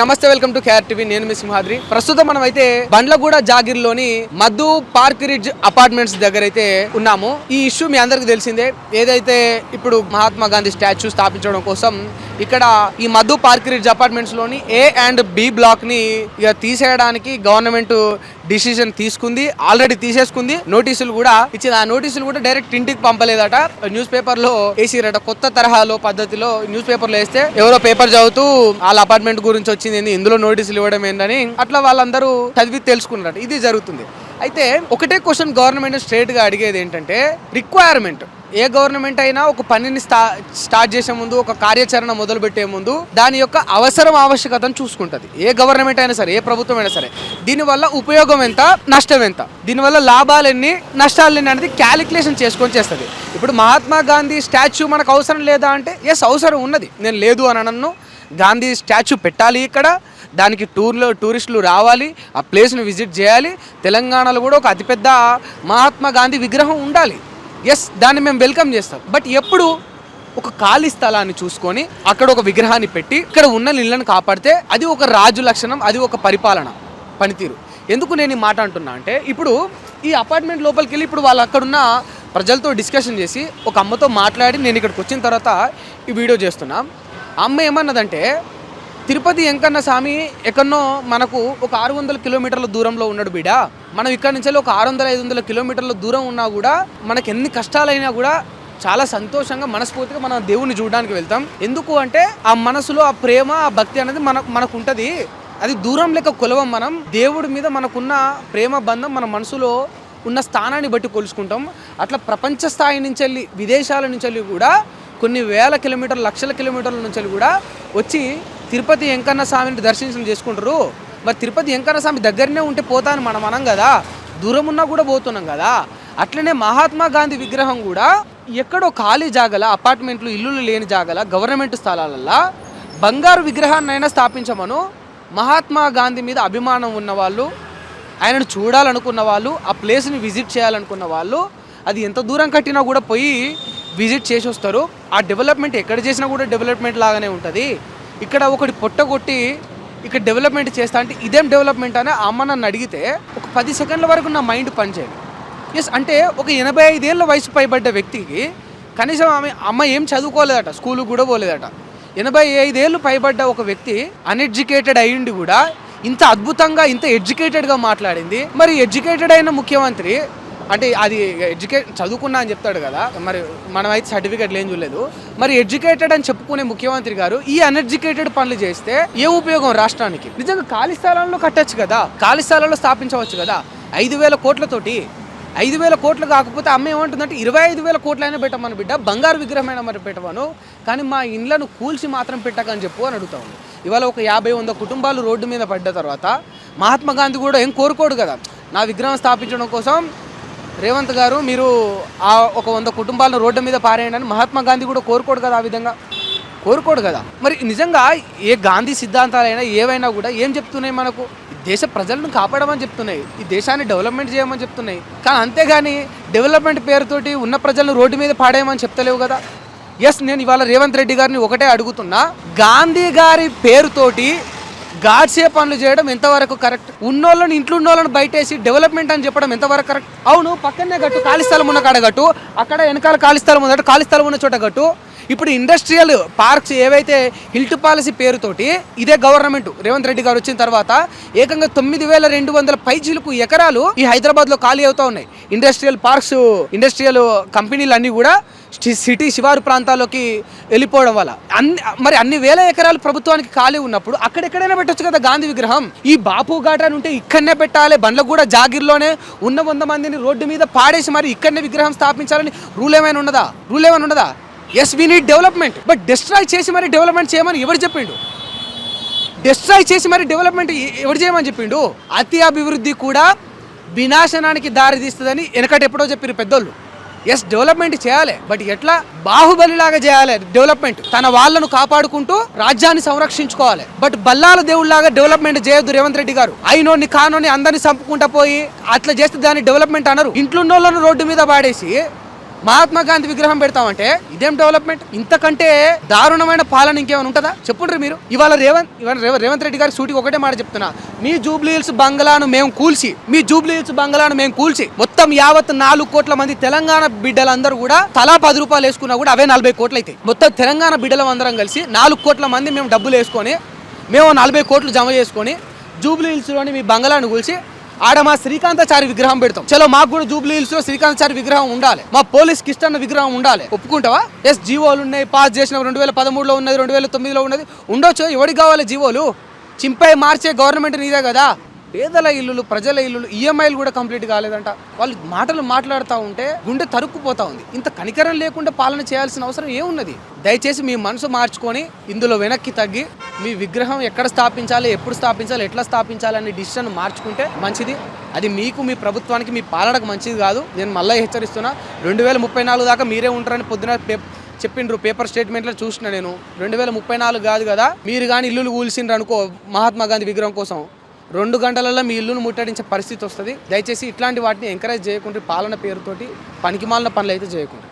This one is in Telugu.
నమస్తే, వెల్కమ్ టు కేఆర్ టీవీ. నేను మీ సింహాద్రి. ప్రస్తుతం మనం అయితే బండ్లగూడ జాగిర్లోని మధు పార్క్ రిడ్జ్ అపార్ట్మెంట్స్ దగ్గర అయితే ఉన్నాము. ఈ ఇష్యూ మీ అందరికి తెలిసిందే. ఏదైతే ఇప్పుడు మహాత్మా గాంధీ స్టాచ్యూ స్థాపించడం కోసం ఇక్కడ ఈ మధు పార్క్ రిడ్జ్ అపార్ట్మెంట్స్ లోని ఏ అండ్ బి బ్లాక్ ని ఇక తీసేయడానికి గవర్నమెంట్ డిసిజన్ తీసుకుంది. ఆల్రెడీ తీసేసుకుంది. నోటీసులు కూడా ఇచ్చింది. ఆ నోటీసులు కూడా డైరెక్ట్ ఇంటికి పంపలేదట. న్యూస్ పేపర్ లో వేసిరట. కొత్త తరహాలో పద్ధతిలో న్యూస్ పేపర్ లో వేస్తే ఎవరో పేపర్ చదువుతూ వాళ్ళ అపార్ట్మెంట్ గురించి వచ్చింది, ఇందులో నోటీసులు ఇవ్వడం ఏంటని అట్లా వాళ్ళందరూ చదివి తెలుసుకున్నారట. ఇది జరుగుతుంది. అయితే ఒకటే క్వశ్చన్ గవర్నమెంట్ స్ట్రేట్ గా అడిగేది ఏంటంటే, రిక్వైర్మెంట్ ఏ గవర్నమెంట్ అయినా ఒక పనిని స్టార్ట్ చేసే ముందు, ఒక కార్యాచరణ మొదలు పెట్టే ముందు దాని యొక్క ఆవశ్యకతను చూసుకుంటుంది. ఏ గవర్నమెంట్ అయినా సరే, ఏ ప్రభుత్వం అయినా సరే. దీనివల్ల ఉపయోగం ఎంత, నష్టం ఎంత, దీనివల్ల లాభాలు ఎన్ని, నష్టాలు ఎన్ని అనేది క్యాలిక్యులేషన్ చేసుకొని చేస్తుంది. ఇప్పుడు మహాత్మా గాంధీ స్టాచ్యూ మనకు అవసరం లేదా అంటే ఎస్, అవసరం ఉన్నది. నేను లేదు అని అనను. గాంధీ స్టాచ్యూ పెట్టాలి. ఇక్కడ దానికి టూరిస్టులు రావాలి, ఆ ప్లేస్ను విజిట్ చేయాలి. తెలంగాణలో కూడా ఒక అతిపెద్ద మహాత్మా గాంధీ విగ్రహం ఉండాలి. ఎస్, దాన్ని మేము వెల్కమ్ చేస్తాం. బట్ ఎప్పుడు ఒక ఖాళీ స్థలాన్ని చూసుకొని అక్కడ ఒక విగ్రహాన్ని పెట్టి ఇక్కడ ఉన్న నీళ్ళను కాపాడితే అది ఒక రాజు లక్షణం, అది ఒక పరిపాలన పనితీరు. ఎందుకు నేను ఈ మాట అంటున్నా అంటే, ఇప్పుడు ఈ అపార్ట్మెంట్ లోపలికి వెళ్ళి ఇప్పుడు వాళ్ళు అక్కడున్న ప్రజలతో డిస్కషన్ చేసి ఒక అమ్మతో మాట్లాడి నేను ఇక్కడికి వచ్చిన తర్వాత ఈ వీడియో చేస్తున్నా. అమ్మ ఏమన్నదంటే, తిరుపతి వెంకన్న స్వామి ఎక్కడనో మనకు ఒక 600 కిలోమీటర్ల దూరంలో ఉన్నాడు బిడ్డ. మనం ఇక్కడ నుంచి ఒక 600-500 కిలోమీటర్ల దూరం ఉన్నా కూడా మనకు ఎన్ని కష్టాలైనా కూడా చాలా సంతోషంగా మనస్ఫూర్తిగా మనం దేవుణ్ణి చూడడానికి వెళ్తాం. ఎందుకు అంటే ఆ మనసులో ఆ ప్రేమ, ఆ భక్తి అనేది మనకు ఉంటుంది. అది దూరం లెక్క కొలవం. మనం దేవుడి మీద మనకున్న ప్రేమ బంధం మన మనసులో ఉన్న స్థానాన్ని బట్టి కొలుసుకుంటాం. అట్లా ప్రపంచ స్థాయి నుంచి వెళ్ళి, విదేశాల నుంచి వెళ్ళి కూడా కొన్ని వేల కిలోమీటర్లు, లక్షల కిలోమీటర్ల నుంచి కూడా వచ్చి తిరుపతి వెంకన్న స్వామిని దర్శనం చేసుకుంటారు. మరి తిరుపతి వెంకన్న స్వామి దగ్గరనే ఉంటే పోతాను మనం అనం కదా, దూరం ఉన్నా కూడా పోతున్నాం కదా. అట్లనే మహాత్మా గాంధీ విగ్రహం కూడా ఎక్కడో ఖాళీ జాగల, అపార్ట్మెంట్లు, ఇల్లులు లేని జాగల, గవర్నమెంట్ స్థలాలల్లో బంగారు విగ్రహాన్నైనా స్థాపించమను. మహాత్మా గాంధీ మీద అభిమానం ఉన్న వాళ్ళు, ఆయనను చూడాలనుకున్న వాళ్ళు, ఆ ప్లేస్ని విజిట్ చేయాలనుకున్న వాళ్ళు అది ఎంత దూరం కట్టినా కూడా పోయి విజిట్ చేసి వస్తారు. ఆ డెవలప్మెంట్ ఎక్కడ చేసినా కూడా డెవలప్మెంట్ లాగానే ఉంటుంది. ఇక్కడ ఒకటి పొట్టగొట్టి ఇక్కడ డెవలప్మెంట్ చేస్తా అంటే ఇదేం డెవలప్మెంట్ అని అమ్మ నన్ను అడిగితే ఒక 10 సెకండ్ల వరకు నా మైండ్ పనిచేయదు. ఎస్, అంటే ఒక 85 ఏళ్ళ వయసు పైబడ్డ వ్యక్తికి కనీసం అమ్మ ఏం చదువుకోలేదట, స్కూల్కి కూడా పోలేదట. 85 ఏళ్ళు పైబడ్డ ఒక వ్యక్తి అన్ఎడ్యుకేటెడ్ అయ్యిండి కూడా ఇంత అద్భుతంగా, ఇంత ఎడ్యుకేటెడ్గా మాట్లాడింది. మరి ఎడ్యుకేటెడ్ అయిన ముఖ్యమంత్రి అంటే అది చదువుకున్నా అని చెప్తాడు కదా, మరి మనమైతే సర్టిఫికేట్లు ఏం చూడలేదు. మరి ఎడ్యుకేటెడ్ అని చెప్పుకునే ముఖ్యమంత్రి గారు ఈ అన్ఎడ్యుకేటెడ్ పనులు చేస్తే ఏ ఉపయోగం రాష్ట్రానికి? నిజంగా ఖాళీ స్థలాల్లో కట్టచ్చు కదా, ఖాళీ స్థలాల్లో స్థాపించవచ్చు కదా. 5,000 కోట్లతోటి, 5,000 కోట్లు కాకపోతే అమ్మ ఏమంటుందంటే 25,000 కోట్లైనా పెట్టమని బిడ్డ, బంగారు విగ్రహమైనా మరి పెట్టమను, కానీ మా ఇండ్లను కూల్చి మాత్రం పెట్టకని చెప్పు అని అడుగుతా ఉంది. ఇవాళ ఒక 50-100 కుటుంబాలు రోడ్డు మీద పడ్డ తర్వాత మహాత్మా గాంధీ కూడా ఏం కోరుకోడు కదా, నా విగ్రహం స్థాపించడం కోసం రేవంత్ గారు మీరు ఆ ఒక 100 కుటుంబాలను రోడ్డు మీద పారేయండి అని మహాత్మా గాంధీ కూడా కోరుకోడు కదా, ఆ విధంగా కోరుకోడు కదా. మరి నిజంగా ఏ గాంధీ సిద్ధాంతాలైనా ఏవైనా కూడా ఏం చెప్తున్నాయి మనకు? దేశ ప్రజలను కాపాడమని చెప్తున్నాయి, ఈ దేశాన్ని డెవలప్మెంట్ చేయమని చెప్తున్నాయి. కానీ అంతేగాని డెవలప్మెంట్ పేరుతోటి ఉన్న ప్రజలను రోడ్డు మీద పాడేయమని చెప్తలేవు కదా. ఎస్, నేను ఇవాళ రేవంత్ రెడ్డి గారిని ఒకటే అడుగుతున్నా, గాంధీ గారి పేరుతోటి గాడ్సే పనులు చేయడం ఎంతవరకు కరెక్ట్? ఉన్నోళ్ళని, ఇంట్లో ఉన్నోళ్ళని బయటేసి డెవలప్మెంట్ అని చెప్పడం ఎంతవరకు కరెక్ట్? అవును, పక్కనే గట్టు, ఖాళీ స్థలం ఉన్న కాడ గట్టు, అక్కడ వెనకాల ఖాళీ స్థలం ఉందట, ఖాళీ స్థలం ఉన్న చోట గట్టు. ఇప్పుడు ఇండస్ట్రియల్ పార్క్స్ ఏవైతే హిల్ట్ పాలసీ పేరుతోటి ఇదే గవర్నమెంట్ రేవంత్ రెడ్డి గారు వచ్చిన తర్వాత ఏకంగా 9,200 పైచీలకు ఎకరాలు ఈ హైదరాబాద్లో ఖాళీ అవుతా ఉన్నాయి. ఇండస్ట్రియల్ పార్క్స్, ఇండస్ట్రియల్ కంపెనీలు అన్నీ కూడా సిటీ శివారు ప్రాంతాల్లోకి వెళ్ళిపోవడం వల్ల మరి అన్ని వేల ఎకరాలు ప్రభుత్వానికి ఖాళీ ఉన్నప్పుడు అక్కడెక్కడైనా పెట్టొచ్చు కదా గాంధీ విగ్రహం. ఈ బాపు ఘాట్ అని ఉంటే ఇక్కడనే పెట్టాలి, బండ్లగూడ జాగిర్లోనే ఉన్న 100 మందిని రోడ్డు మీద పాడేసి మరి ఇక్కడనే విగ్రహం స్థాపించాలని రూల్ ఏమైనా ఉండదా? Yes, we need development, but destroy చేసి మరి డెవలప్మెంట్ చేయమని ఎవరు చెప్పిండు? డిస్ట్రాయ్ చేసి మరి డెవలప్మెంట్ ఎవరు చేయమని చెప్పిండు? అతి అభివృద్ధి కూడా వినాశనానికి దారి తీస్తుందని వెనకటి ఎప్పుడో చెప్పారు పెద్దోళ్ళు. ఎస్, డెవలప్మెంట్ చేయాలి, బట్ ఎట్లా? బాహుబలిలాగా చేయాలి డెవలప్మెంట్. తన వాళ్ళను కాపాడుకుంటూ రాజ్యాన్ని సంరక్షించుకోవాలి. బట్ బల్లాల దేవుళ్లాగా డెవలప్మెంట్ చేయొద్దు రేవంత్ రెడ్డి గారు. అయినోని కానోని అందరినీ చంపుకుంటా పోయి అట్లా చేస్తే దాన్ని డెవలప్మెంట్ అనరు. ఇంట్లో రోడ్డు మీద పాడేసి మహాత్మా గాంధీ విగ్రహం పెడతామంటే ఇదేం డెవలప్మెంట్? ఇంతకంటే దారుణమైన పాలన ఇంకేమైనా ఉంటుందా చెప్పుండ్రి మీరు. ఇవాళ రేవంత్ రెడ్డి గారి సూటికి ఒకటే మాట చెప్తున్నా, మీ జూబ్లీ హిల్స్ బంగ్లాను మేము కూల్చి మొత్తం యావత్ 4 కోట్ల మంది తెలంగాణ బిడ్డలందరూ కూడా తలా 10 రూపాయలు వేసుకున్నా కూడా అవే 40 కోట్లు అయితే మొత్తం తెలంగాణ బిడ్డలం అందరం కలిసి 4 కోట్ల మంది మేము డబ్బులు వేసుకొని మేము 40 కోట్లు జమ చేసుకొని జూబ్లీ హిల్స్లోని మీ బంగ్లాను కూల్చి ఆడ మా శ్రీకాంతాచారి విగ్రహం పెడతాం. చలో మాకు కూడా జూబ్లీ హిల్స్ లో శ్రీకాంతాచారి విగ్రహం ఉండాలి, మా పోలీస్ కిష్టన్న విగ్రహం ఉండాలి. ఒప్పుకుంటావా? ఎస్, జీవోలు ఉన్నాయి, పాస్ చేసిన 2013లో ఉన్నది, 2009లో ఉన్నది, ఉండొచ్చు. ఎవరికి కావాలి జీవోలు? చింపై మార్చే గవర్నమెంట్ నీదే కదా. పేదల ఇల్లులు, ప్రజల ఇల్లులు, ఈఎంఐలు కూడా కంప్లీట్ కాలేదంట. వాళ్ళు మాటలు మాట్లాడుతూ ఉంటే గుండె తరుక్కుపోతా ఉంది. ఇంత కనికరం లేకుండా పాలన చేయాల్సిన అవసరం ఏమున్నది? దయచేసి మీ మనసు మార్చుకొని ఇందులో వెనక్కి తగ్గి మీ విగ్రహం ఎక్కడ స్థాపించాలి, ఎప్పుడు స్థాపించాలి, ఎట్లా స్థాపించాలి అనే డిసిషన్ మార్చుకుంటే మంచిది. అది మీకు, మీ ప్రభుత్వానికి, మీ పాలనకు మంచిది కాదు. నేను మళ్ళీ హెచ్చరిస్తున్నా, 2034 దాకా మీరే ఉంటారని పొద్దున చెప్పిండ్రు పేపర్ స్టేట్మెంట్లో చూసిన నేను. 2034 కాదు కదా, మీరు కానీ ఇల్లులు కూల్చిండ్రు అనుకో మహాత్మా గాంధీ విగ్రహం కోసం, 2 గంటలలో మీ ఇల్లును ముట్టడించే పరిస్థితి వస్తుంది. దయచేసి ఇట్లాంటి వాటిని ఎంకరేజ్ చేయకుండా పాలన పేరుతోటి పనికిమాలిన పనులు అయితే చేయకుండా.